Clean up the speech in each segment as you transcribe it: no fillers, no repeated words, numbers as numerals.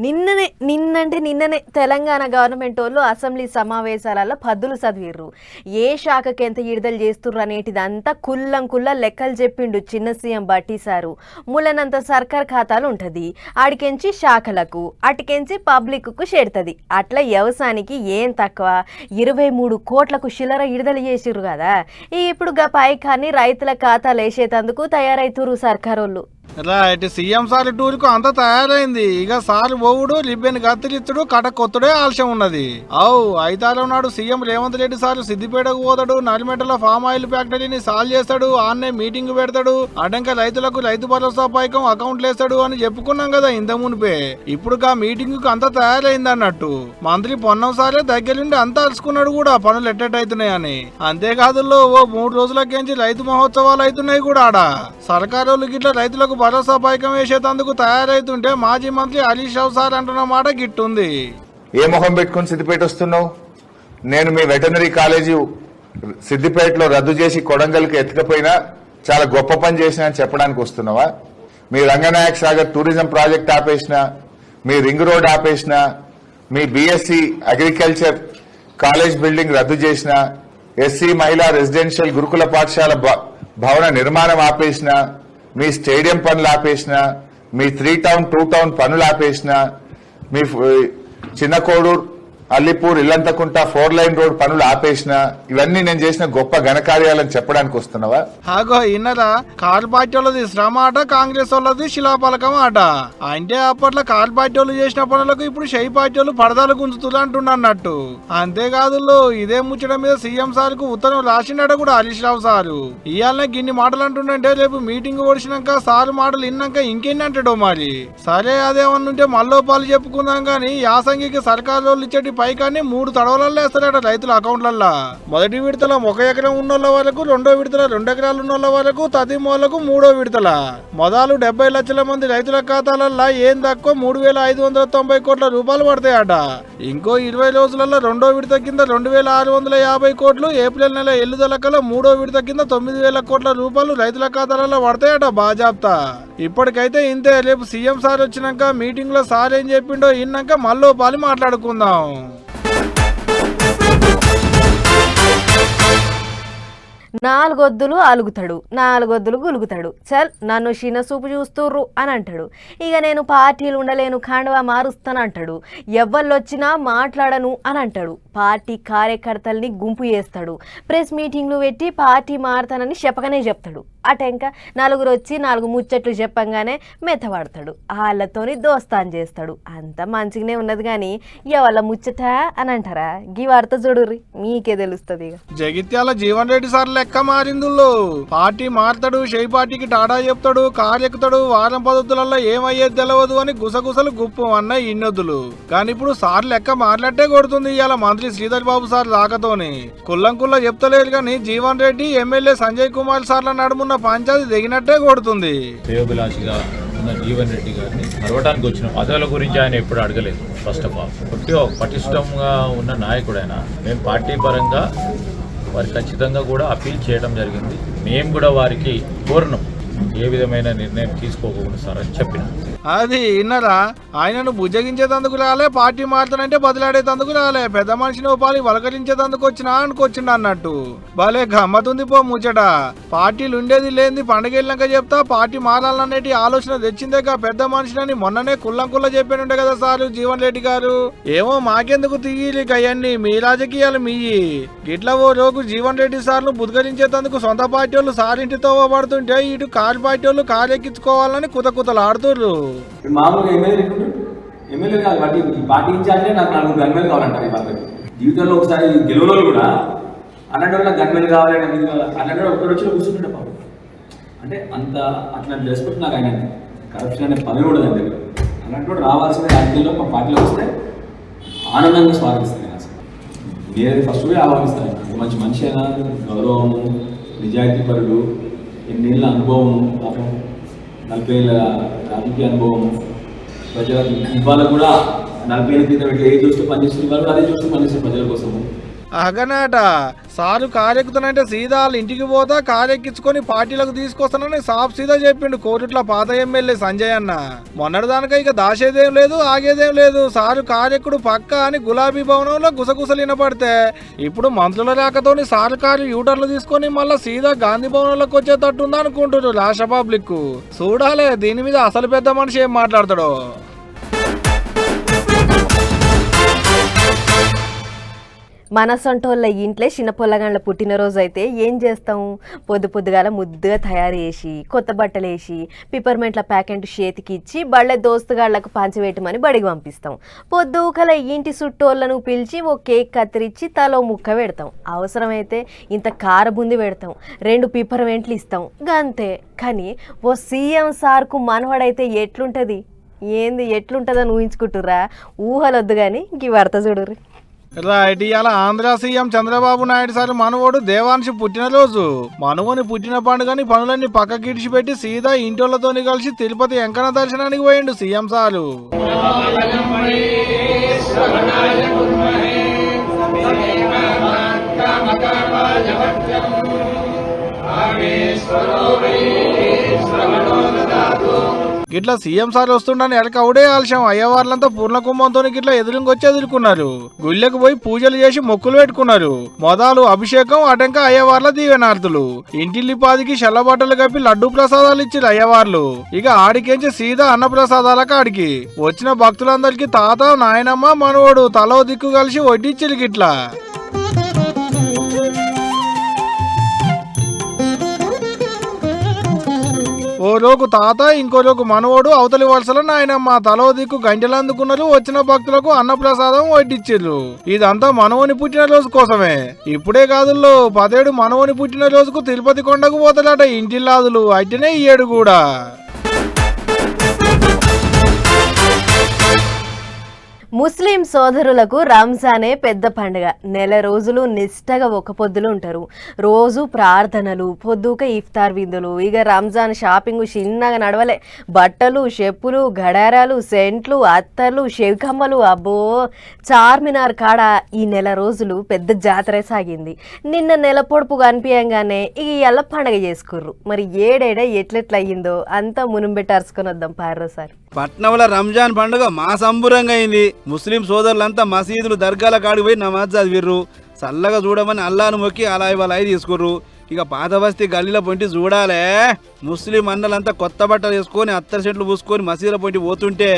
నిన్ననే తెలంగాణ గవర్నమెంట్ వాళ్ళు అసెంబ్లీ సమావేశాలలో పద్దులు చదివిర్రు. ఏ శాఖకి ఎంత విడుదల చేస్తుర్రు అనేటిదంతా కుల్ల లెక్కలు చెప్పిండు చిన్న సీఎం బట్టి సారు. ములనంత సర్కార్ ఖాతాలు ఉంటుంది, ఆడికెంచి శాఖలకు, అటుకెంచి పబ్లిక్కు చేరుతుంది. అట్లా వ్యవసాయానికి ఏం తక్కువ 23 కోట్లకు చిల్లర విడుదల చేసిర్రు కదా. ఇప్పుడు గా పైకాన్ని రైతుల ఖాతాలు వేసేటందుకు తయారైతురు సర్కారోళ్ళు. రైట్, సీఎం సార్ టూర్ కు అంతా తయారైంది. ఇక సార్ పోవుడు, లిబ్బెన్ కత్తిరిచ్చుడు, కట కొత్తుడే ఆలస్యం ఉన్నది. ఐతాలో నాడు సీఎం రేవంత్ రెడ్డి సార్ సిద్దిపేటకు పోతాడు, నడిమెట్టలో ఫామ్ ఆయిల్ ఫ్యాక్టరీని సాల్ చేస్తాడు, ఆన్నే మీటింగ్ పెడతాడు, అడంక రైతులకు రైతు భరోసా పైకం అకౌంట్లు వేస్తాడు అని చెప్పుకున్నాం కదా ఇంత మునిపే. ఇప్పుడు ఆ మీటింగ్ కు అంతా తయారైంది అన్నట్టు. మంత్రి పొన్నం సారే దగ్గరుండి అంతా అలుసుకున్నాడు కూడా పనులు ఎట్టెట్టయితున్నాయని. అంతేకాదు ఓ 3 రోజులకేంచి రైతు మహోత్సవాలు అవుతున్నాయి కూడా ఆడ. సర్కారోళ్ళు గిట్ల రైతులకు భరోసా పైకం వేసేందుకు తయారైతుంటే మాజీ మంత్రి హరీష్ రావు సార్ అంటున్న మాట గిట్టుంది. ఏ మొహం పెట్టుకుని సిద్దిపేట వస్తున్నావు? నేను మీ వెటనరీ కాలేజీ సిద్దిపేటలో రద్దు చేసి కొడంగల్కి ఎత్తుకపోయినా చాలా గొప్ప పని చేసినా అని చెప్పడానికి వస్తున్నావా? మీ రంగనాయక్ సాగర్ టూరిజం ప్రాజెక్ట్ ఆపేసినా, మీ రింగ్ రోడ్ ఆపేసినా, మీ బీఎస్సీ అగ్రికల్చర్ కాలేజ్ బిల్డింగ్ రద్దు చేసినా, ఎస్సీ మహిళా రెసిడెన్షియల్ గురుకుల పాఠశాల భవన నిర్మాణం ఆపేసినా, మీ స్టేడియం పనులు ఆపేసిన, మీ 3 టౌన్ 2 టౌన్ పనులు ఆపేసిన, మీ చిన్న కోడూరు అల్లిపూర్ ఇల్లంతకుంట 4 లైన్ రోడ్ పనులు ఆపేసిన, ఇవన్నీ నేను చేసిన గొప్ప ఘనకార్యాలని చెప్పడానికి వస్తున్నావా? ఇన్నరా కారు పార్టీ వాళ్ళది శ్రమ ఆట, కాంగ్రెస్ వాళ్ళది శిలాపలకం ఆట. అంటే అప్పట్లో కారు పార్టీ వాళ్ళు చేసిన పనులకు ఇప్పుడు షై పార్టీ వాళ్ళు పడదాలు గుంజుతున్నారు అంటున్నట్టు. అంతేకాదు ఇదే ముచ్చట మీద సీఎం సార్ కు ఉత్తరం రాసినాడు కూడా హరీష్ రావు సారు. ఇవాళ గిన్ని మాటలు అంటుండే రేపు మీటింగ్ ఓడిచినాక సారు మాటలు విన్నాక ఇంకెన్ని అంటాడో మరి. సరే అదేమన్నుంటే మల్లోపాలు చెప్పుకుందాం గాని యాసంగికి సర్కారు వాళ్ళు ఇచ్చేటి పైకాన్ని 3 తడవలలో వేస్తారట రైతుల అకౌంట్లల్లో. మొదటి విడతల 1 ఎకరం ఉన్నోళ్ళ వరకు, 2వ విడతల 2 ఎకరాలు ఉన్నోళ్ళ వరకు, తదిమోళ్లకు 3వ విడతల మొదలు 70 లక్షల మంది రైతుల ఖాతాలల్లో ఏం తక్కువ 3,590 కోట్ల రూపాయలు పడతాయట. ఇంకో 20 రోజులలో 2వ విడత కింద 2,650 కోట్లు, ఏప్రిల్ నెల ఎల్లుదలకలో 3వ విడత కింద 9,000 కోట్ల రూపాయలు రైతుల ఖాతాలలో పడతాయట బాజాప్తా. ఇప్పటికైతే ఇంతే. రేపు సీఎం సార్ వచ్చినాక మీటింగ్ లో సార్ ఏం చెప్పిండో ఇన్నాక మళ్ళీ పాలి మాట్లాడుకుందాం. నాలుగొద్దులు అలుగుతాడు, 4 వద్దులు గులుగుతాడు. చల్ నన్ను చిన్న చూపు చూస్తుర్రు అని అంటాడు. ఇక నేను పార్టీలు ఉండలేను, ఖండవా మారుస్తానంటాడు. ఎవ్వళ్ళొచ్చినా మాట్లాడను అని అంటాడు. పార్టీ కార్యకర్తల్ని గుంపు చేస్తాడు. ప్రెస్ మీటింగ్లు పెట్టి పార్టీ మారుతానని చెప్పకనే చెప్తాడు. అటెంక 4 వచ్చి 4 ముచ్చట్లు చెప్పంగానే మెత్తవాడతాడు. వాళ్ళతోని దోస్తాన్ చేస్తాడు. అంత మంచిగానే ఉన్నది కానీ వాళ్ళ ముచ్చట అని అంటారా? గీ వార్త చూడుర్రి, మీకే తెలుస్తుంది. జగిత్యాల జీవన్ రెడ్డి సార్ లెక్క మారిందుల్లో. పార్టీ మారుతాడు, షై పార్టీకి టాటా చెప్తాడు, కారు ఎక్కుతాడు, వారం పద్ధతులలో ఏమయ్యేది తెలియదు అని గుసగుసలు గుప్పు అన్న ఇన్నొద్దులు. కానీ ఇప్పుడు సార్ లెక్క మాట్లాడే కొడుతుంది ఇవాళ మంత్రి శ్రీధర్ బాబు సార్ రాకతోని. కుల్లంకుల్లా చెప్తలేరు కానీ జీవన్ రెడ్డి, ఎమ్మెల్యే సంజయ్ కుమార్ సార్ల నడుమున్న పంచాయతీ దిగినట్టే కొడుతుంది. శ్రేయోభిలాషిగా ఉన్న జీవన్ రెడ్డి గారిని కలవడానికి వచ్చిన పదవుల గురించి ఆయన ఎప్పుడు అడగలేదు. ఫస్ట్ ఆఫ్ ఆల్ పటిష్టంగా ఉన్న నాయకుడైనా మేము పార్టీ పరంగా వారు ఖచ్చితంగా కూడా అపీల్ చేయడం జరిగింది. మేము కూడా వారికి కోరినాం ఏ విధమైన నిర్ణయం తీసుకోకూడదు సార్ అని చెప్పిన. అది ఇన్నరా, ఆయనను బుజ్జగించేందుకు రాలే, పార్టీ మారుతానంటే బదిలాడేందుకు రాలే, పెద్ద మనిషిని ఉపాధి వలకరించేందుకు వచ్చినా అనుకొచ్చిండు అన్నట్టు. భలే గమ్మతుంది పో ముచ్చట. పార్టీలు ఉండేది లేని పండుగ వెళ్ళాక చెప్తా పార్టీ మారాలనేటి ఆలోచన తెచ్చిందేగా పెద్ద మనిషిని మొన్ననే కుల్లంకుల్లా చెప్పానుండే కదా సారు జీవన్ రెడ్డి గారు. ఏమో మాకెందుకు తీయాలి అవన్నీ, మీ రాజకీయాలు మీ. గిట్లా ఓ రోజు జీవన్ రెడ్డి సార్ను బుద్గరించేందుకు సొంత పార్టీ వాళ్ళు సారింటితో పడుతుంటే ఇటు కారు పార్టీ వాళ్ళు కారు ఎక్కించుకోవాలని కుతకుతలు ఆడుతుర్రు. మామూలుగా ఎమ్మెల్యే కాదు, బట్టి ఈ పార్టీ ఇన్ఛార్జే నాకు 4 గన్మెన్ కావాలంటారు. ఈ పార్టీ జీవితంలో ఒకసారి గెలువలో కూడా అన్నట్టు నాకు గన్మెన్ కావాలి అన్నట్టు ఒక్కరు వచ్చి కూర్చుంటుండే పాపం. అంటే అంత అట్లాంటి రెస్పెక్ట్ నాకు ఆయన. కరప్షన్ అనే పని కూడా దాని దగ్గర అన్నట్టు రావాల్సిన రాజకీయాల్లో మా పార్టీలో వస్తే ఆనందంగా స్వాగతిస్తాను. నేను అసలు నేను ఫస్ట్ పోయి ఆహ్వానిస్తాను. మంచి మనిషి అయినా, గౌరవము, నిజాయితీపరుడు, ఎన్నేళ్ళ అనుభవము, పాపం 40 ఏళ్ళ రాజకీయ అనుభవము, ప్రజలకు ఇవాళ కూడా 40 ఏళ్ళ క్రితం ఇట్లా ఏ చూస్తూ పనిచేస్తున్న వాళ్ళు అదే చూస్తూ పనిచేస్తారు ప్రజల కోసము. అగనాట సారు కారెక్కుతానంటే సీదా వాళ్ళ ఇంటికి పోతా కారెక్కించుకొని పార్టీలకు తీసుకొస్తానని సాఫ్ సీదా చెప్పిండు కోరుట్ల పాత ఎమ్మెల్యే సంజయ్ అన్న. మొన్నటిదానిక ఇక దాచేదేం లేదు ఆగేదేం లేదు, సారు కారెక్కుడు పక్క అని గులాబీ భవనంలో గుసగుసలు వినపడితే ఇప్పుడు మంత్రుల రాకతోని సారు కారు యూటర్లు తీసుకొని మళ్ళా సీదా గాంధీ భవనంలోకి వచ్చేటట్టుంది అనుకుంటున్నారు రాష్ట్ర పబ్లిక్. చూడాలే దీని మీద అసలు పెద్ద మనిషి ఏం మాట్లాడతాడో. మనసంటోళ్ళ ఇంట్లో చిన్న పొల్లగాళ్ళ పుట్టినరోజు అయితే ఏం చేస్తాం, పొద్దుగాల ముద్దుగా తయారు చేసి కొత్త బట్టలు వేసి పిపర్మెంట్ల ప్యాకెట్ చేతికి ఇచ్చి బళ్ళె దోస్తుగాళ్లకు పంచివేయటమని బడికి పంపిస్తాం. పొద్దుకల ఇంటి చుట్టోళ్ళను పిలిచి ఓ కేక్ కత్తిరించి తలో ముక్క పెడతాం. అవసరమైతే ఇంత కారబుంది పెడతాం, 2 పిపర్మెంట్లు ఇస్తాం గంతే. కానీ ఓ సీఎం సార్కు మనవాడైతే ఎట్లుంటుంది, ఏంది ఎట్లుంటుందని ఊహించుకుంటుర్రా? ఊహలొద్దు కానీ ఈ వార్త చూడుర్రి. రైట్, ఇవాళ ఆంధ్ర సీఎం చంద్రబాబు నాయుడు సార్ మనవడు దేవాంశి పుట్టినరోజు. మనవని పుట్టిన పండుగని పనులన్నీ పక్కకి ఇడిచిపెట్టి సీదా ఇంటోళ్లతోని కలిసి తిరుపతి వెంకన్న దర్శనానికి పోయిండు సీఎం సారు. గిట్లా సీఎం సార్ వస్తుండని ఎలక అవుడే ఆలస్యం. అయ్యవార్లంతా పూర్ణ కుంభంతో గిట్లా ఎదురుకొచ్చి ఎదుర్కొన్నారు. గుళ్ళకి పోయి పూజలు చేసి మొక్కులు పెట్టుకున్నారు. మొదలు అభిషేకం అటంక అయ్యవార్ల దీవెనార్థులు. ఇంటిల్లిపాదికి షల్లబట్టలు కప్పి లడ్డు ప్రసాదాలు ఇచ్చారు అయ్యవార్లు. ఇక ఆడికేంచి సీదా అన్న ప్రసాదాల కాడికి వచ్చిన భక్తులందరికీ తాత నాయనమ్మ మనవడు తలో దిక్కు కలిసి వడ్డిచ్చిరు గిట్లా. ఓ రోజు తాత ఇంకో రోజు మనవడు అవతలి వలసలో నాయనమ్మ తలో దిక్కు గంటలు అందుకున్నారు. వచ్చిన భక్తులకు అన్నప్రసాదం వడ్డిచ్చిర్రు. ఇదంతా మనవని పుట్టినరోజు కోసమే. ఇప్పుడే కాదుల్లో 17 మనవని పుట్టినరోజుకు తిరుపతి కొండకు పోతాడట ఇంటిల్లాదులు. అట్టినే ఈ ఏడు కూడా. ముస్లిం సోదరులకు రంజానే పెద్ద పండుగ. నెల రోజులు నిష్టగా ఒక పొద్దులు ఉంటారు. రోజు ప్రార్థనలు, పొద్దుక ఇఫ్తార్ విందులు. ఇక రంజాన్ షాపింగ్ చిన్నగా నడవలే. బట్టలు, చెప్పులు, గడారాలు, సెంట్లు, అత్తర్లు, షెవికమ్మలు. అబ్బో, చార్మినార్ కాడ ఈ నెల రోజులు పెద్ద జాతరే సాగింది. నిన్న నెల పొడుపు కనిపించగానే ఇక ఎల్ల పండుగ చేసుకుర్రు. మరి ఏడేడ ఎట్లెట్లయ్యిందో అంతా మునుంబెట్టి అరుచుకొని వద్దాం పారోసారి. పట్నంలో రంజాన్ పండుగ మా సంబురంగా అయింది. ముస్లిం సోదరులంతా మసీదులు దర్గాల కాడికి పోయి నమాజ్ చదివిర్రు. చల్లగా చూడమని అల్లాను మొక్కి అలాయి తీసుకుర్రు. ఇక పాత బస్తీ గల్లీల పొంటి చూడాలే, ముస్లిం అన్నలంతా కొత్త బట్టలు వేసుకొని అత్తర్ చెట్లు పూసుకొని మసీదుల పొంటి పోతుంటే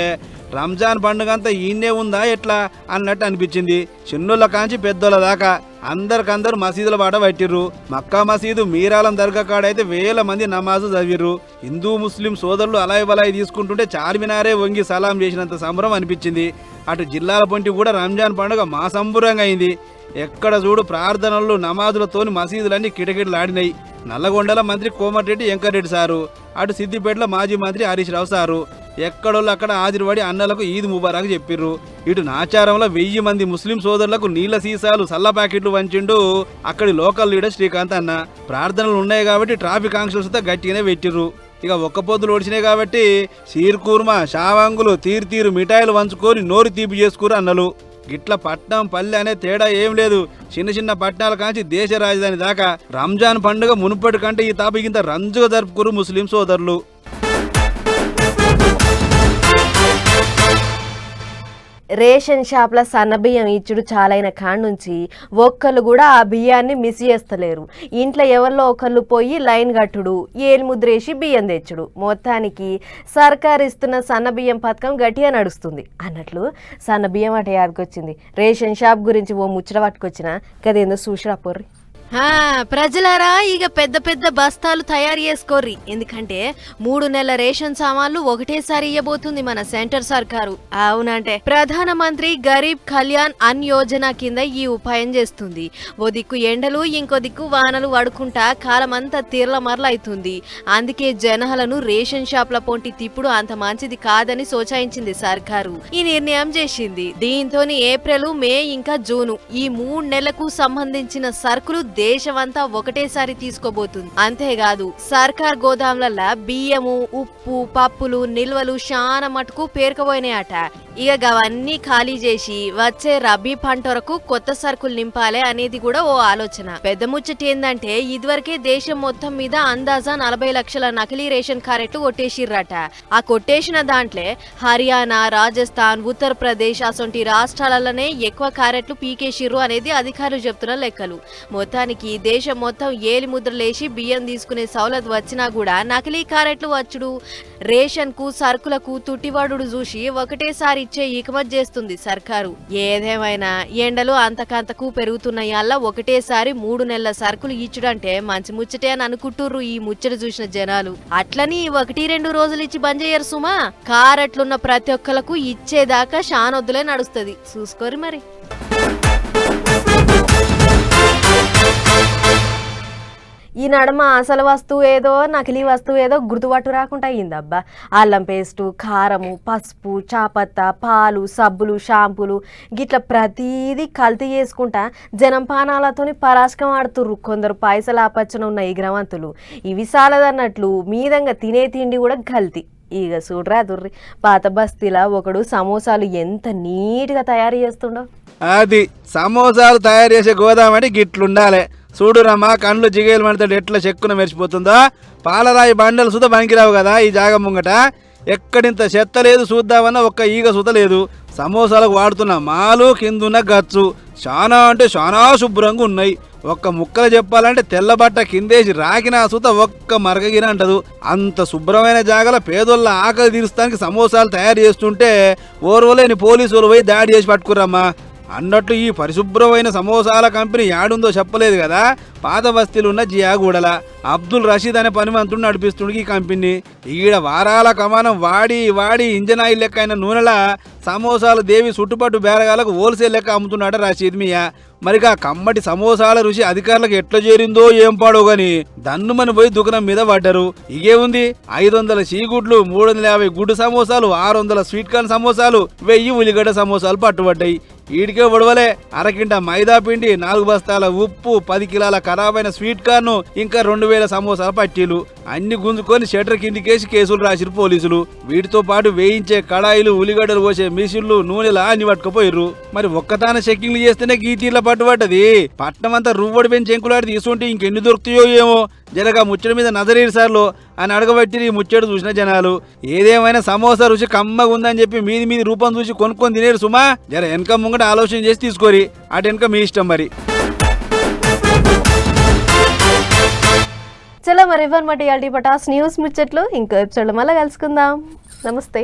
రంజాన్ పండుగ అంతా ఈయనే ఉందా ఎట్లా అన్నట్టు అనిపించింది. చిన్నోళ్ళ కాంచి పెద్దోళ్ళ దాకా అందరికందరూ మసీదుల బాట పట్టిర్రు. మక్కా మసీదు మీరాలం దర్గా కాడైతే వేల మంది నమాజు చదివిర్రు. హిందూ ముస్లిం సోదరులు అలాయి తీసుకుంటుంటే చార్మినారే వంగి సలాం చేసినంత సంబరం అనిపించింది. అటు జిల్లాల పొంటి కూడా రంజాన్ పండుగ మా సంబురంగా అయింది. ఎక్కడ చూడు ప్రార్థనలు నమాజులతోని మసీదులన్నీ కిటకిటలాడినాయి. నల్లగొండల మంత్రి కోమటిరెడ్డి వెంకటరెడ్డి సారు, అటు సిద్దిపేటలో మాజీ మంత్రి హరీష్ రావు సారు ఎక్కడోళ్ళు అక్కడ హాజరుపడి అన్నలకు ఈద్ ముబారక్ చెప్పిర్రు. ఇటు నాచారంలో 1000 మంది ముస్లిం సోదరులకు నీళ్ల సీసాలు సల్ల ప్యాకెట్లు వంచిండు అక్కడి లోకల్ లీడర్ శ్రీకాంత్ అన్న. ప్రార్థనలు ఉన్నాయి కాబట్టి ట్రాఫిక్ ఆంక్షలతో గట్టిగానే పెట్టిర్రు. ఇక ఒక్క పొద్దులు ఓడిచినాయి కాబట్టి సీర్కూర్మా, షావంగులు, తీరు మిఠాయిలు వంచుకొని నోరు తీపి చేసుకురు అన్నలు. గిట్ల పట్నం పల్లె అనే తేడా ఏం లేదు. చిన్న పట్టణాల కాంచి దేశ రాజధాని దాకా రంజాన్ పండుగ మునుపటి కంటే ఈ తాపికింత రంజుగా జరుపుకురు ముస్లిం సోదరులు. రేషన్ షాప్ల సన్నబియ్యం ఇచ్చుడు చాలైన కాడ నుంచి ఒక్కళ్ళు కూడా ఆ బియ్యాన్ని మిస్ చేస్తలేరు. ఇంట్లో ఎవరిలో ఒకళ్ళు పోయి లైన్ కట్టుడు, ఏలు ముద్రేసి బియ్యం తెచ్చుడు. మొత్తానికి సర్కారు ఇస్తున్న సన్నబియ్యం పథకం గట్టిగా నడుస్తుంది అన్నట్లు సన్నబియ్యం అట యాదకొచ్చింది. రేషన్ షాప్ గురించి ఓ ముచ్చట పట్టుకొచ్చిన కదేందో చూసిరా పోర్రి. ప్రజలారా, ఇక పెద్ద బస్తాలు తయారు చేసుకోర్రి. ఎందుకంటే 3 నెలల రేషన్ సామాన్లు ఒకటేసారి ఇయ్యబోతుంది మన సెంటర్ సర్కారు. అవునంటే ప్రధానమంత్రి గరీబ్ కళ్యాణ్ అన్ యోజన కింద ఈ ఉపాయం చేస్తుంది. ఓ దిక్కు ఎండలు, ఇంకో దిక్కు వానలు పడుకుంటా కాలమంతా తీర్ల మరలైతుంది. అందుకే జనాలను రేషన్ షాప్ల పొంటి తిప్పుడు అంత మంచిది కాదని సోచాయించింది సర్కారు. ఈ నిర్ణయం చేసింది. దీంతో ఏప్రిల్, మే ఇంకా జూను ఈ 3 నెలలకు సంబంధించిన సరుకులు దేశమంతా ఒకటేసారి తీసుకోబోతుంది. అంతేకాదు సర్కార్ గోదాంలల్లా బియ్యము, ఉప్పు, పప్పులు నిల్వలు చాలా మటుకు పేరుకుపోయినాయట. ఇక అవన్నీ ఖాళీ చేసి వచ్చే రబీ పంట వరకు కొత్త సరుకులు నింపాలి అనేది కూడా ఓ ఆలోచన. పెద్ద ముచ్చట ఏందంటే ఇదివరకే దేశం మొత్తం మీద అందాజా 40 లక్షల నకిలీ రేషన్ కార్డులు కొట్టేసిర్రట. ఆ కొట్టేసిన దాంట్లో హర్యానా, రాజస్థాన్, ఉత్తరప్రదేశ్ అసొంటి రాష్ట్రాలలోనే ఎక్కువ కార్డులు పీకేసిర్రు అనేది అధికారులు చెప్తున్న లెక్కలు. మొత్తానికి దేశం మొత్తం ఏలి ముద్రలేసి బియ్యం తీసుకునే సౌలత్ వచ్చినా కూడా నకిలీ కార్డులు వచ్చుడు, రేషన్ కు సరుకులకు తుట్టివాడు చూసి ఒకటేసారి ఇచ్చే ఇకమత్ చేస్తుంది సర్కారు. ఏదేమైనా ఎండలు అంతకంతకు పెరుగుతున్నాయి. అలా ఒకటేసారి 3 నెలల సరుకులు ఇచ్చుడంటే మంచి ముచ్చటే అని అనుకుంటుర్రు ఈ ముచ్చట చూసిన జనాలు. అట్లని 1-2 రోజులు ఇచ్చి బంద్ చేయరు సుమా. కారట్లున్న ప్రతి ఒక్కలకు ఇచ్చేదాకా షానొద్దులే నడుస్తుంది. చూసుకోరు మరి. ఈ నడమ అసలు వస్తువు ఏదో నకిలీ వస్తువు ఏదో గుర్తుపట్టు రాకుండా అయ్యిందబ్బా. అల్లం పేస్టు, కారము, పసుపు, చాపత్త, పాలు, సబ్బులు, షాంపులు గిట్ల ప్రతీది కల్తీ చేసుకుంటా జనం పానాలతోని పరాశకం ఆడుతుర్రు కొందరు పైసలు ఆపచ్చన ఉన్న ఈ గ్రవంతులు. ఇవి సాలదన్నట్లు మీదంగా తినే తిండి కూడా కల్తీ. ఇక చూడరా దుర్రి పాత బస్తీలా ఒకడు సమోసాలు ఎంత నీట్గా తయారు చేస్తుండో. అది సమోసాలు తయారు చేసే గోదాం అంటే గిట్లుండాలి. చూడురమ్మా కండ్లు జిగేలు మనతో ఎట్లా చెక్కున మెరిచిపోతుందో. పాలరాయి బండలు సుత పనికిరావు కదా ఈ జాగ ముంగట. ఎక్కడింత చెత్త లేదు చూద్దామన్నా ఒక్క ఈగ సుత లేదు. సమోసాలకు వాడుతున్న మాలు కిందున్న గచ్చు చాలా అంటే చాలా శుభ్రంగా ఉన్నాయి. ఒక్క ముక్కలు చెప్పాలంటే తెల్లబట్ట కిందేసి రాకినా సుత ఒక్క మరగగిన అంటదు. అంత శుభ్రమైన జాగల పేదోళ్ళ ఆకలి తీరుస్తానికి సమోసాలు తయారు చేస్తుంటే ఓర్వలేని పోలీసులు పోయి దాడి చేసి పట్టుకురమ్మా. అన్నట్లు ఈ పరిశుభ్రమైన సమోసాల కంపెనీ యాడుందో చెప్పలేదు కదా. పాత బస్తీలు ఉన్న జియాగూడల అబ్దుల్ రషీద్ అనే పనిమంతుడు నడిపిస్తుండే ఈ కంపెనీ. ఈడ వారాల కమానం వాడి వాడి ఇంజన్ ఆయిల్ లెక్క అయిన నూనెలా సమోసాలు దేవి చుట్టుపట్టు బేరగాలకు హోల్సేల్ లెక్క అమ్ముతున్నాడు రషీద్ మియా. మరిగా కమ్మటి సమోసాల రుచి అధికారులకు ఎట్లా చేరిందో ఏం పాడో గాని దన్నుమని పోయి దుకాణం మీద పడ్డారు. ఇగే ఉంది 500 చీగుడ్లు, 350 గుడ్డు సమోసాలు, 600 స్వీట్ కార్న్ సమోసాలు, 1000 ఉల్లిగడ్డ సమోసాలు పట్టుబడ్డాయి. ఈడికే ఒడవలే అరకింట మైదా పిండి, 4 బస్తాల ఉప్పు, 10 కిలోల ఖరాబైన స్వీట్ కార్ను, ఇంకా 2000 సమోసాల పట్టీలు అన్ని గుంజుకొని షటర్ కిందికేసి కేసులు రాసిరు పోలీసులు. వీటితో పాటు వేయించే కడాయిలు, ఉల్లిగడ్డలు పోసే మిషన్లు, నూనెలా అన్ని పట్టుకుపోయిర్రు. మరి ఒక్కతాన చెక్కింగ్లు చేస్తేనే గీతీర్ల పట్టుబడ్డది. పట్నం అంతా రువ్వడి పెంచి ఎంకులాడి తీసుకుంటే ఇంకెన్ని దొరుకుతాయో ఏమో. జరగా ముచ్చడి మీద నజరీరు సార్లు అని అడగబట్టి ముచ్చడు చూసిన జనాలు. ఏదేమైనా సమోసా రుచి కమ్మగా ఉందని చెప్పి మీది రూపం చూసి కొనుక్కొని తినేరు సుమా. జర వెనక ముంగట ఆలోచన చేసి తీసుకోరి. అటు వెనక మీ ఇష్టం మరి. చలో మరి ఇవ్వనమాట ఇయాల్టి పటాస్ న్యూస్ ముచ్చట్లు ఇంకో ఎపిసోడ్లో మళ్ళీ కలుసుకుందాం. నమస్తే.